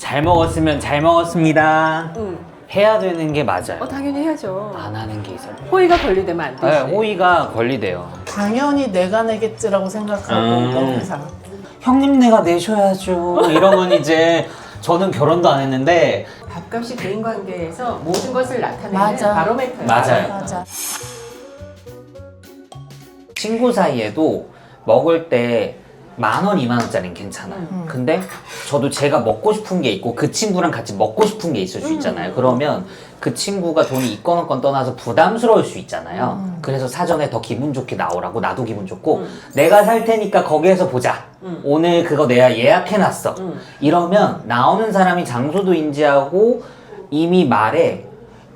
잘 먹었으면 잘 먹었습니다. 해야 되는 게 맞아요. 당연히 해야죠. 안 하는 게 있어요. 호의가 권리되면 안 되지. 네, 호의가 권리돼요. 당연히 내가 내겠지라고 생각하고 항상. 형님 내가 내셔야죠. 이러면 이제 저는 결혼도 안 했는데 밥값이 대인관계에서 모든 것을 나타내는 맞아. 바로메터예요. 맞아요. 맞아. 친구 사이에도 먹을 때 10,000원, 20,000원짜리는 괜찮아요. 근데 저도 제가 먹고 싶은 게 있고 그 친구랑 같이 먹고 싶은 게 있을 수 있잖아요. 그러면 그 친구가 돈이 있건 없건 떠나서 부담스러울 수 있잖아요. 그래서 사전에 더 기분 좋게 나오라고 나도 기분 좋고 내가 살 테니까 거기에서 보자. 오늘 그거 내가 예약해놨어. 이러면 나오는 사람이 장소도 인지하고 이미 말에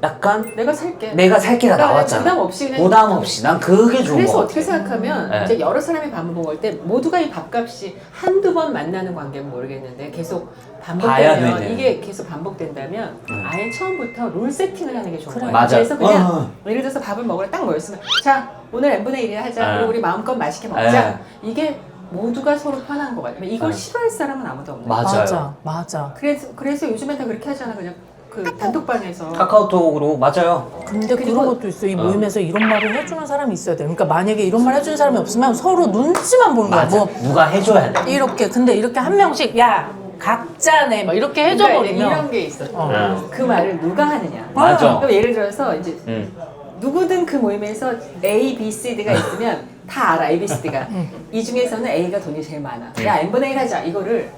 약간 내가 살게. 내가 살게가 그러니까 나왔잖아. 부담 없이 그냥 부담 없이. 난 그게 좋은 그래서 거 어떻게 같아. 생각하면 네. 이제 여러 사람이 밥을 먹을 때 모두가 이 밥값이 한두 번 만나는 관계는 모르겠는데 계속 봐야 반복되면 되는. 이게 계속 반복된다면 아예 처음부터 룰 세팅을 하는 게 좋은 거예요. 맞아. 그래서 그냥 예를 들어서 밥을 먹으러 딱 모였으면 자 오늘 n분의 1이 하자. 그리고 우리 마음껏 맛있게 먹자. 이게 모두가 서로 편한 것 같아요. 이걸 싫어할 사람은 아무도 없는 거예요. 맞아요. 맞아. 그래서 요즘엔 다 그렇게 하잖아. 그냥 그 단톡방에서 카카오톡으로 맞아요. 근데 그런 것도 있어. 이 모임에서 이런 말을 해주는 사람이 있어야 돼. 그러니까 만약에 이런 말 해주는 사람이 없으면 서로 눈치만 보는 거야. 맞아. 뭐 누가 해줘야 돼. 이렇게 근데 이렇게 한 명씩 야 각자네 막 이렇게 그러니까 해줘버리면 이런 게 있어. 응. 그 말을 누가 하느냐. 맞아. 그럼 예를 들어서 이제 응. 누구든 그 모임에서 A, B, C, D가 있으면 다 알아. A, B, C, D가. 이 중에서는 A가 돈이 제일 많아. 야 n분의 1 하자. 이거를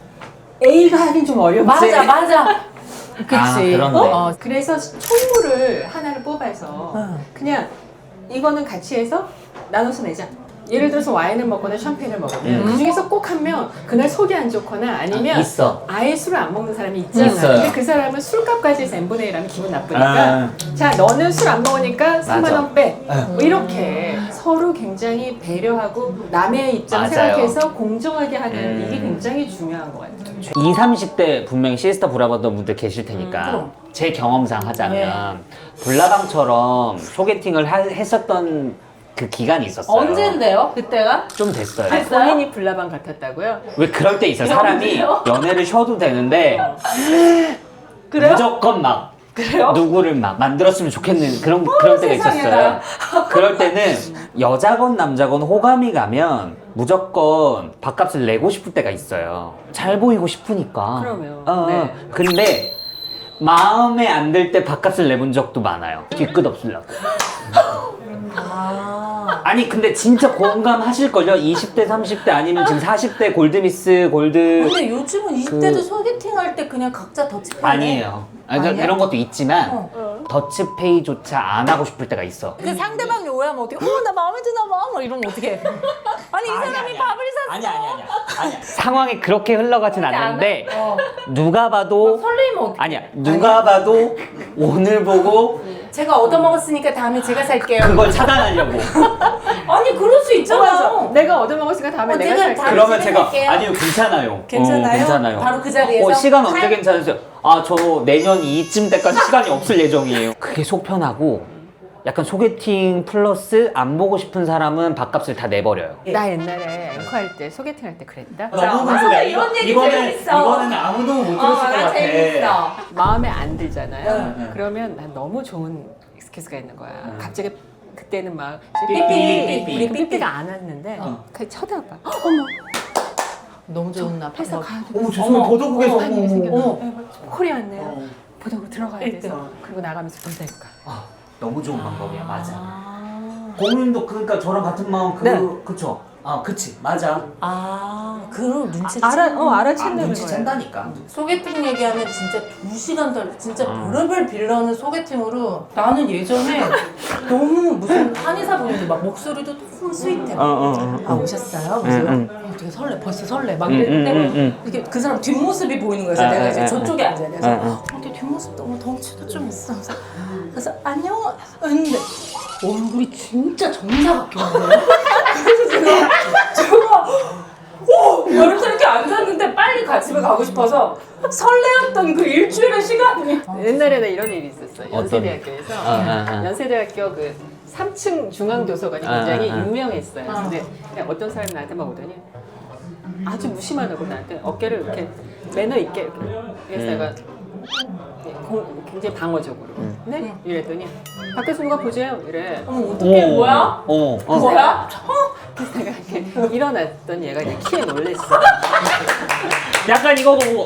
A가 하긴 좀 어렵지. 맞아. 그치. 그런데. 그래서 총무를 하나를 뽑아서 그냥 이거는 같이 해서 나눠서 내자. 예를 들어서 와인을 먹거나 샴페인을 먹으면 그 중에서 꼭 한 명 그날 속이 안 좋거나 아니면 있어. 아예 술을 안 먹는 사람이 있잖아. 있어요. 근데 그 사람은 술값까지 해서 n분의 1 하면 기분 나쁘니까 자 너는 술 안 먹으니까 3만 원 빼. 뭐 이렇게 서로 굉장히 배려하고 남의 입장 맞아요. 생각해서 공정하게 하는 이게 굉장히 중요한 것 같아요. 20, 30대 분명히 시스타 브라더던 분들 계실 테니까 제 경험상 하자면 불나방처럼 소개팅을 했었던 그 기간이 있었어요. 언젠데요? 그때가? 좀 됐어요. 본인이 불나방 같았다고요? 왜 그럴 때 있어요. 사람이 연애를 쉬어도 되는데 그래요? 무조건 막 그래요? 누구를 막 만들었으면 좋겠는 그런 때가 있었어요. 그럴 때는 여자건 남자건 호감이 가면 무조건 밥값을 내고 싶을 때가 있어요. 잘 보이고 싶으니까. 그러면, 네. 근데 마음에 안 들 때 밥값을 내본 적도 많아요. 뒤끝 없으려고. 아니 근데 진짜 공감하실걸요? 20대 30대 아니면 지금 40대 골드미스 골드 근데 요즘은 이때도 소개팅 할 때 그냥 각자 더치페이 아니에요. 그러니까 아니야? 그런 것도 있지만 더치페이조차 안 하고 싶을 때가 있어. 그 상대방이 오해하면 어떻게 나 마음에 드나 봐? 막 이러면 어떻게 아니 이 사람이 밥을 샀어 아니야. 상황이 그렇게 흘러가진 않는데 누가 봐도 설레이면 어떡해 아니야. 누가 봐도 오늘 보고 제가 얻어먹었으니까 다음에 제가 살게요 그걸 차단하려고. 아니 그럴 수 있잖아 내가 얻어먹었으니까 다음에 내가 내가 살게. 다음에 그러면 집에 제가 갈게요. 아니요 괜찮아요. 괜찮아요? 괜찮아요. 바로 그 자리에서? 시간 언제 괜찮으세요? 아 저 내년 이쯤 때까지 시간이 없을 예정이에요. 그게 속 편하고 약간 소개팅 플러스 안 보고 싶은 사람은 밥값을 다 내버려요. 나 옛날에 앵커 할 때 소개팅 할 때 그랬다. 맞아, 이런 얘기 재밌어. 이거는 아무도 못 들었을 것 나 같아. 재밌어 마음에 안 들잖아요. 그러면 난 너무 좋은 익스큐즈가 있는 거야. 갑자기 그때는 막 삐삐. 우리 삐삐가 안 왔는데 그냥 쳐다봐. 어머 너무 좋은 나 해서 가야 돼. 어머 죄송해요. 보도국에서 한 일이 생겼어. 어머. 콜이 왔네요. 보도국 들어가야 돼서 그리고 나가면서 돈 내고 가. 너무 좋은 방법이야. 맞아. 고민도 그러니까 저랑 같은 마음 그쵸? 그치 맞아. 그런 눈치를 알아챘는 눈치챈다니까. 소개팅 얘기하면 진짜 2시간 진짜 별의별 빌런은 소개팅으로 나는 예전에 너무 무슨 한의사 분인데 막 목소리도 너무 스윗해 오셨어요? 그래서 되게 설레 벌써 설레 막 이랬는데 이렇게 그 사람 뒷모습이 보이는 거예요. 그래서 내가 이제 저쪽에 앉아야 돼서 근데 뒷모습 너무 덩치도 좀 있어 그래서 안녕 했는데 얼굴이 진짜 정사 같게 나와요. 그래서 제가 여름새 이렇게 앉았는데 빨리 집에 가고 싶어서 설레었던 그 일주일의 시간이 옛날에는 이런 일이 있었어요. 어떤? 연세대학교에서 연세대학교 그 3층 중앙도서관이 굉장히 유명했어요. 근데 그냥 어떤 사람이 나한테 막 오더니 아주 무심한 얼굴 나한테 어깨를 이렇게 매너 있게 그래서 내가 굉장히 방어적으로 네? 이랬더니 밖에서 누가 보재요 이래. 어떻게 뭐야? 뭐야? 그래서 내가 이렇게 일어났더니 얘가 이제 키에 놀랬어. 약간 이거 보고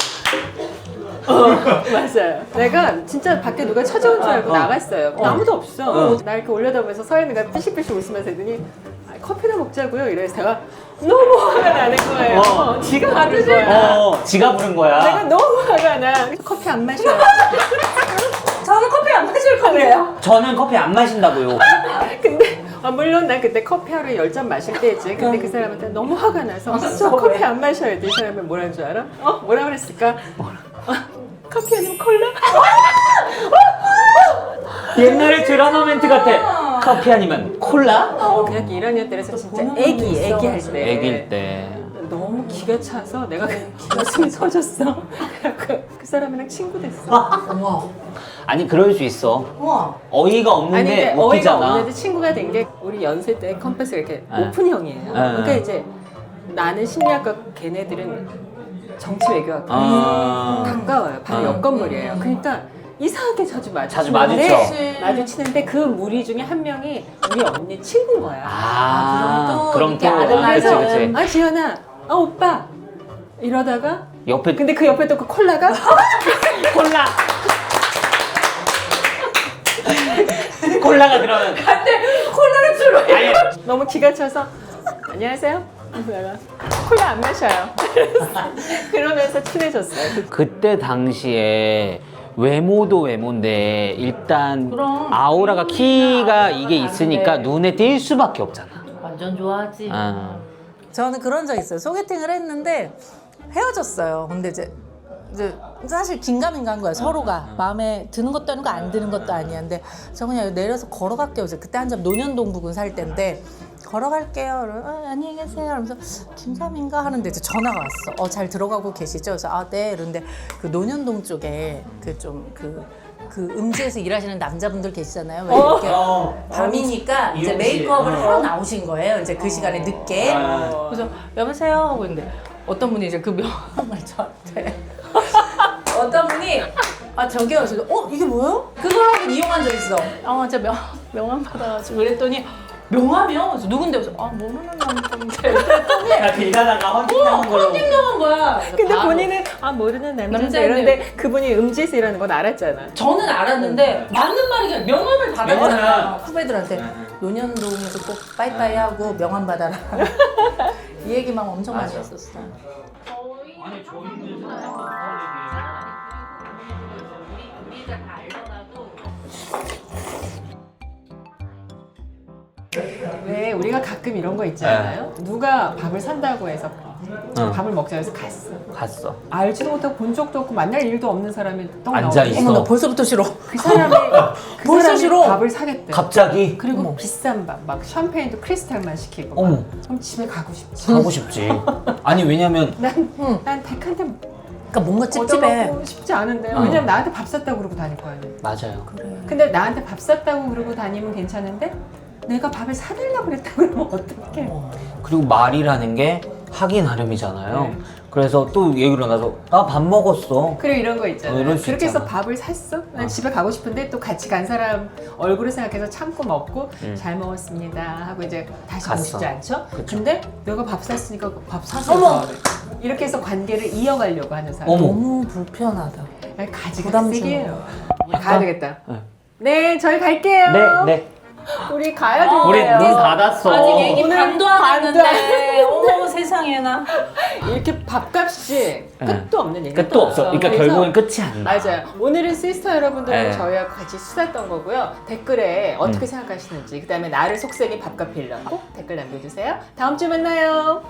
맞아요. 내가 진짜 밖에 누가 찾아온 줄 알고 나갔어요. 아무도 없어. 나 이렇게 올려다보면서 서 있는 거야. 삐식삐식 웃으면서 했더니 아, 커피나 먹자고요. 이래서 제가 너무 화가 나는 거예요. 지가 부른 거야. 지가 부른 거야. 내가 너무 화가 나. 커피 안 마셔요. 저는 커피 안 마실 건데요. 저는 커피 안 마신다고요. 근데 물론 난 그때 커피 하루에 10잔 마실 때지. 근데 그 사람한테 너무 화가 나서 저 커피 안 마셔야 돼. 이 사람이 뭐라는 줄 알아? 뭐라 그랬을까? 커피 아니면 콜라? 옛날에 드라마 멘트 같아. 커피 아니면 콜라? 그냥 1학년 때라서 진짜 보는 애기 것도 할 때. 애기일 때. 너무 기가 차서 내가 가슴이 터졌어. 그래갖고 그 사람이랑 친구 됐어. 우와. 아니 그럴 수 있어. 우와. 어이가 아니 없는데 근데 어이가 웃기잖아. 없는데 친구가 된 게 우리 연세 때 컴패스가 이렇게 네. 오픈형이에요. 네. 그러니까 이제 나는 심리학과 걔네들은 정치 외교학과 가까워요. 바로 옆 건물이에요. 그러니까 이상하게 자주 자주 마주치는데 마주치는데 그 무리 중에 한 명이 우리 언니 친구인 거야. 그럼 이게 또 아는 그치 아는. 그치. 아 지연아, 오빠 이러다가 옆에 근데 그 옆에 또 그 콜라가 콜라. 콜라가 들어면 근데 콜라를 주로 아니 너무 기가 차서 안녕하세요. 내가 콜라 안 마셔요. 그러면서 친해졌어요. 그때 당시에 외모도 외모인데 일단 그럼. 아우라가 키가 이게 있으니까 네. 눈에 띌 수밖에 없잖아. 완전 좋아하지. 저는 그런 적 있어요. 소개팅을 했는데 헤어졌어요. 근데 이제 사실 긴가민가한 거야. 서로가 마음에 드는 것도 아니고 안 드는 것도 아니야. 근데 저 그냥 내려서 걸어갈게요. 그때 한참 논현동 부근 살 때인데 걸어갈게요. 안녕히 계세요. 이러면서 긴가민가 하는데 이제 전화가 왔어. 잘 들어가고 계시죠? 그래서 네. 그런데 그 논현동 쪽에 그 음지에서 일하시는 남자분들 계시잖아요. 왜 이렇게 밤이니까 이제 메이크업을 하러 나오신 거예요. 이제 그 시간에 늦게. 그래서 여보세요 하고 있는데 어떤 분이 이제 그 명함을 저한테 어떤 분이 저기요. 그래서 이게 뭐예요? 그걸 한번 이용한 적 있어. 제가 명함 받아가지고 그랬더니 명함이요? 그래서 누군데? 그래서 모르는 남자인데 그랬더니 길 가다가 헌팅당한 걸로. 헌팅당한 거야. 그래서 근데 바로 본인은 모르는 남자인데 남자인데. 이런데 그분이 음지에서 일하는 건 알았잖아. 저는 알았는데 맞는 말이 그냥 명함을 받았잖아. 명함. 후배들한테 논현동에서 꼭 빠이빠이 하고 명함 받아라. 이 얘기만 엄청 많이 했었어. 아니 저희는 우리가 다 알더라도 왜 우리가 가끔 이런 거 있잖아요. 누가 밥을 산다고 해서 밥을 먹자 해서 갔어. 알지도 못하고 본 적도 없고 만날 일도 없는 사람이 떡 앉아 나오고 있어. 어머 나 벌써부터 싫어. 그 사람이 벌써 사람이 싫어. 밥을 사겠대. 갑자기 그리고 비싼 밥, 막 샴페인도 크리스탈만 시키고 어머. 막. 그럼 집에 가고 싶지. 가고 싶지. 아니 왜냐면 난 백한테 그러니까 뭔가 찝찝해. 얻어먹고 싶지 않은데 왜냐면 나한테 밥 샀다고 그러고 다닐 거 아니야. 맞아요. 근데 나한테 밥 샀다고 그러고 다니면 괜찮은데 내가 밥을 사달라고 그랬다고 그러면 어떡해. 그리고 말이라는 게 하기 나름이잖아요. 네. 그래서 또 얘기를 나서 나 밥 먹었어. 그리고 이런 거 있잖아요. 이럴 수 그렇게 해서 있잖아. 밥을 샀어? 난 집에 가고 싶은데 또 같이 간 사람 얼굴을 생각해서 참고 먹고 잘 먹었습니다 하고 이제 다시 가고 갔어. 싶지 않죠? 그쵸. 근데 내가 밥 샀으니까 밥 사서 어머! 이렇게 해서 관계를 이어가려고 하는 사람. 어머. 너무 불편하다. 가지가 부담스러워. 세게요. 가야 되겠다. 네, 저희 갈게요. 네, 네. 우리 가야 돼요. 우리 문 닫았어. 아직 얘기 오늘 반도 안 반도 왔는데 어머 세상에나. 이렇게 밥값이 끝도 없는 얘기. 끝도 없어. 그러니까 그래서 결국엔 끝이 안 나. 맞아요. 오늘은 시스터 여러분들과 네. 저희와 같이 수다했던 거고요. 댓글에 어떻게 생각하시는지, 그다음에 나를 속삭인 밥값 빌런 꼭 댓글 남겨주세요. 다음 주에 만나요.